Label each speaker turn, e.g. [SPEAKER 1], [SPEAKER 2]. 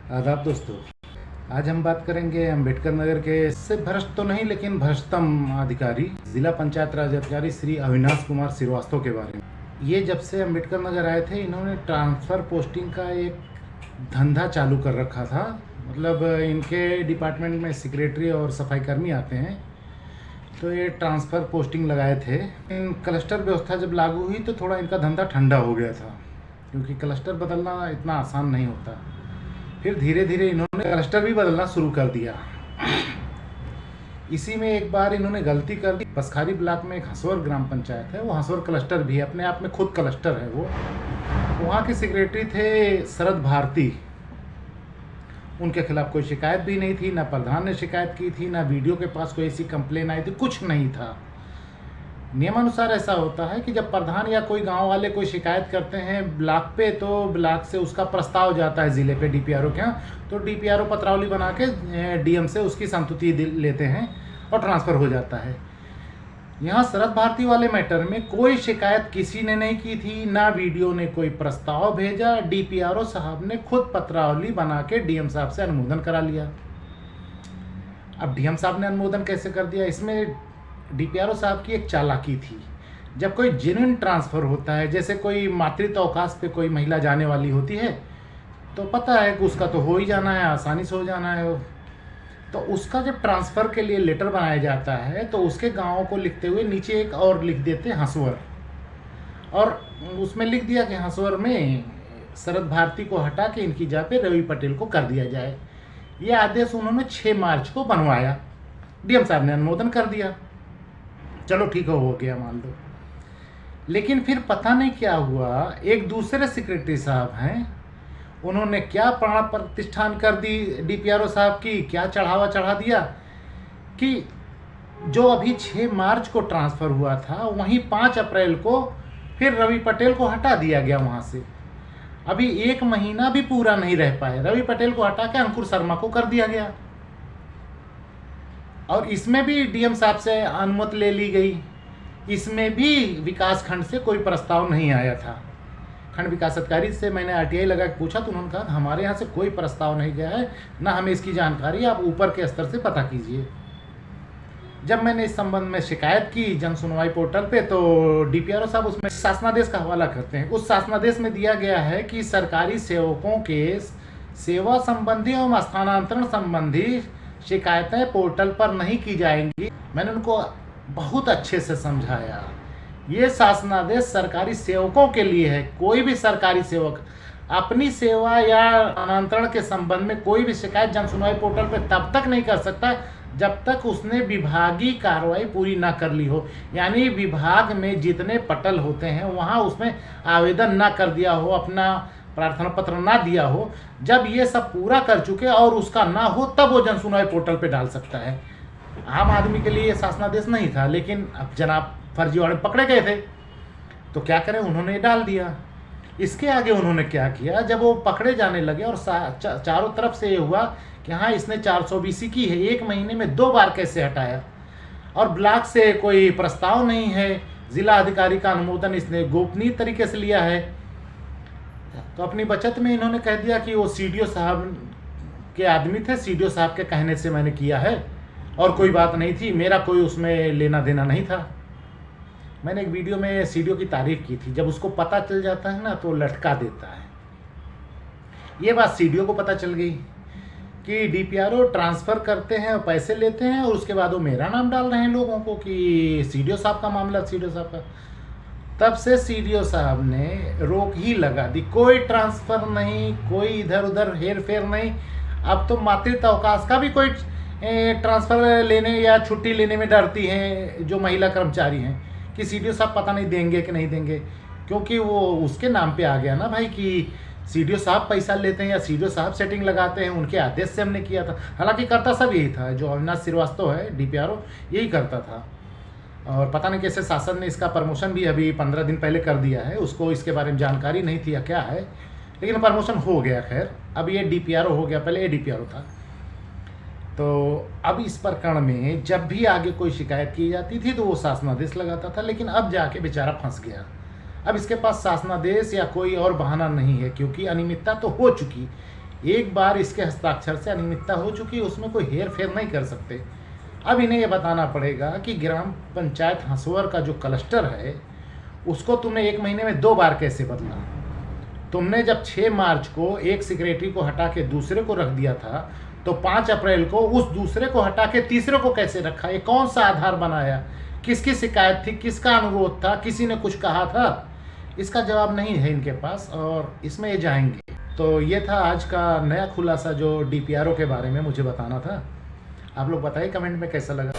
[SPEAKER 1] आदाब दोस्तों। आज हम बात करेंगे अम्बेडकर नगर के से भ्रष्ट तो नहीं लेकिन भ्रष्टतम अधिकारी जिला पंचायत राज अधिकारी श्री अविनाश कुमार श्रीवास्तव के बारे में। ये जब से अम्बेडकर नगर आए थे इन्होंने ट्रांसफ़र पोस्टिंग का एक धंधा चालू कर रखा था। मतलब इनके डिपार्टमेंट में सेक्रेटरी और सफाई कर्मी आते हैं, तो ये ट्रांसफ़र पोस्टिंग लगाए थे। इन क्लस्टर व्यवस्था जब लागू हुई तो थोड़ा इनका धंधा ठंडा हो गया था, क्योंकि क्लस्टर बदलना इतना आसान नहीं होता। फिर धीरे धीरे इन्होंने क्लस्टर भी बदलना शुरू कर दिया। इसी में एक बार इन्होंने गलती कर दी। बसखारी ब्लॉक में एक हंसवर ग्राम पंचायत है, वो हंसवर क्लस्टर भी है, अपने आप में खुद क्लस्टर है वो। वहाँ के सेक्रेटरी थे शरद भारती। उनके खिलाफ कोई शिकायत भी नहीं थी, ना प्रधान ने शिकायत की थी, ना वीडियो के पास कोई ऐसी कंप्लेन आई थी, कुछ नहीं था। नियमानुसार ऐसा होता है कि जब प्रधान या कोई गांव वाले कोई शिकायत करते हैं ब्लॉक पे, तो ब्लॉक से उसका प्रस्ताव जाता है ज़िले पे डीपीआरओ के यहाँ। तो डीपीआरओ पत्रावली बना के डीएम से उसकी संतुति लेते हैं और ट्रांसफ़र हो जाता है। यहाँ शरद भारती वाले मैटर में कोई शिकायत किसी ने नहीं की थी, ना वीडियो ने कोई प्रस्ताव भेजा। डीपीआरओ साहब ने खुद पत्रावली बना के डीएम साहब से अनुमोदन करा लिया। अब डीएम साहब ने अनुमोदन कैसे कर दिया, इसमें डीपीआरओ साहब की एक चालाकी थी। जब कोई जेन्युइन ट्रांसफ़र होता है, जैसे कोई मातृत्व अवकाश पे कोई महिला जाने वाली होती है, तो पता है कि उसका तो हो ही जाना है, आसानी से हो जाना है। तो उसका जब ट्रांसफ़र के लिए लेटर बनाया जाता है तो उसके गाँव को लिखते हुए नीचे एक और लिख देते हैं हंसवर, और उसमें लिख दिया कि हंसवर में शरद भारती को हटा के इनकी जगह पे रवि पटेल को कर दिया जाए। ये आदेश उन्होंने 6 मार्च को बनवाया। डीएम साहब ने अनुमोदन कर दिया, चलो ठीक हो गया मान लो। लेकिन फिर पता नहीं क्या हुआ, एक दूसरे सेक्रेटरी साहब हैं, उन्होंने क्या प्राण प्रतिष्ठान कर दी डीपीआरओ साहब की, क्या चढ़ावा चढ़ा दिया कि जो अभी 6 मार्च को ट्रांसफ़र हुआ था वहीं 5 अप्रैल को फिर रवि पटेल को हटा दिया गया वहाँ से। अभी 1 महीना भी पूरा नहीं रह पाए, रवि पटेल को हटा के अंकुर शर्मा को कर दिया गया। और इसमें भी डीएम साहब से अनुमति ले ली गई। इसमें भी विकास खंड से कोई प्रस्ताव नहीं आया था। खंड विकास अधिकारी से मैंने आरटीआई लगा के पूछा तो उन्होंने कहा हमारे यहाँ से कोई प्रस्ताव नहीं गया है, ना हमें इसकी जानकारी, आप ऊपर के स्तर से पता कीजिए। जब मैंने इस संबंध में शिकायत की जन सुनवाई पोर्टल पे, तो डीपीआरओ साहब उसमें शासनादेश का हवाला करते हैं। उस शासनादेश में दिया गया है कि सरकारी सेवकों के सेवा संबंधी एवं स्थानांतरण संबंधी शिकायतें पोर्टल पर नहीं की जाएंगी। मैंने उनको बहुत अच्छे से समझाया, ये शासनादेश सरकारी सेवकों के लिए है। कोई भी सरकारी सेवक अपनी सेवा या स्थानांतरण के संबंध में कोई भी शिकायत जन सुनवाई पोर्टल पर तब तक नहीं कर सकता जब तक उसने विभागीय कार्रवाई पूरी ना कर ली हो। यानी विभाग में जितने पटल होते हैं वहाँ उसमें आवेदन ना कर दिया हो, अपना प्रार्थना पत्र ना दिया हो। जब ये सब पूरा कर चुके और उसका ना हो तब वो जन सुनवाई पोर्टल पे डाल सकता है। आम आदमी के लिए ये शासनादेश नहीं था, लेकिन अब जनाब फर्जीवाड़े पकड़े गए थे तो क्या करें, उन्होंने डाल दिया। इसके आगे उन्होंने क्या किया, जब वो पकड़े जाने लगे और चारों तरफ से ये हुआ कि हाँ इसने 420 की है, 1 महीने में 2 बार कैसे हटाया, और ब्लॉक से कोई प्रस्ताव नहीं है, जिला अधिकारी का अनुमोदन इसने गोपनीय तरीके से लिया है। तो अपनी बचत में इन्होंने कह दिया कि वो सीडीओ साहब के आदमी थे, सीडीओ साहब के कहने से मैंने किया है और कोई बात नहीं थी, मेरा कोई उसमें लेना देना नहीं था। मैंने एक वीडियो में सीडीओ की तारीफ की थी, जब उसको पता चल जाता है ना तो लटका देता है। ये बात सीडीओ को पता चल गई कि डीपीआरओ ट्रांसफ़र करते हैं और पैसे लेते हैं, और उसके बाद वो मेरा नाम डाल रहे हैं लोगों को कि सीडीओ साहब का मामला, सीडीओ साहब का। तब से सीडीओ साहब ने रोक ही लगा दी, कोई ट्रांसफ़र नहीं, कोई इधर उधर हेर फेर नहीं। अब तो मातृत्व अवकाश का भी कोई ट्रांसफ़र लेने या छुट्टी लेने में डरती हैं जो महिला कर्मचारी हैं कि सीडीओ साहब पता नहीं देंगे कि नहीं देंगे, क्योंकि वो उसके नाम पे आ गया ना भाई कि सीडीओ साहब पैसा लेते हैं या सीडीओ साहब सेटिंग लगाते हैं, उनके आदेश से हमने किया था। हालांकि करता सब यही था, जो अविनाश श्रीवास्तव है डीपीआरओ यही करता था। और पता नहीं कैसे शासन ने इसका प्रमोशन भी अभी 15 दिन पहले कर दिया है, उसको इसके बारे में जानकारी नहीं थी या क्या है, लेकिन प्रमोशन हो गया। खैर अब ये डीपीआरओ हो गया, पहले ये डीपीआरओ था। तो अब इस प्रकरण में जब भी आगे कोई शिकायत की जाती थी तो वो शासनादेश लगाता था, लेकिन अब जाके बेचारा फंस गया। अब इसके पास शासनादेश या कोई और बहाना नहीं है, क्योंकि अनियमितता तो हो चुकी। एक बार इसके हस्ताक्षर से अनियमितता हो चुकी है, उसमें कोई हेर फेर नहीं कर सकते। अब इन्हें ये बताना पड़ेगा कि ग्राम पंचायत हंसुअर का जो क्लस्टर है उसको तुमने 1 महीने में 2 बार कैसे बदला। तुमने जब 6 मार्च को एक सेक्रेटरी को हटा के दूसरे को रख दिया था, तो 5 अप्रैल को उस दूसरे को हटा के तीसरे को कैसे रखा? ये कौन सा आधार बनाया? किसकी शिकायत थी? किसका अनुरोध था? किसी ने कुछ कहा था? इसका जवाब नहीं है इनके पास और इसमें ये जाएंगे। तो ये था आज का नया खुलासा जो डीपीआरओ के बारे में मुझे बताना था। आप लोग बताइए कमेंट में कैसा लगा।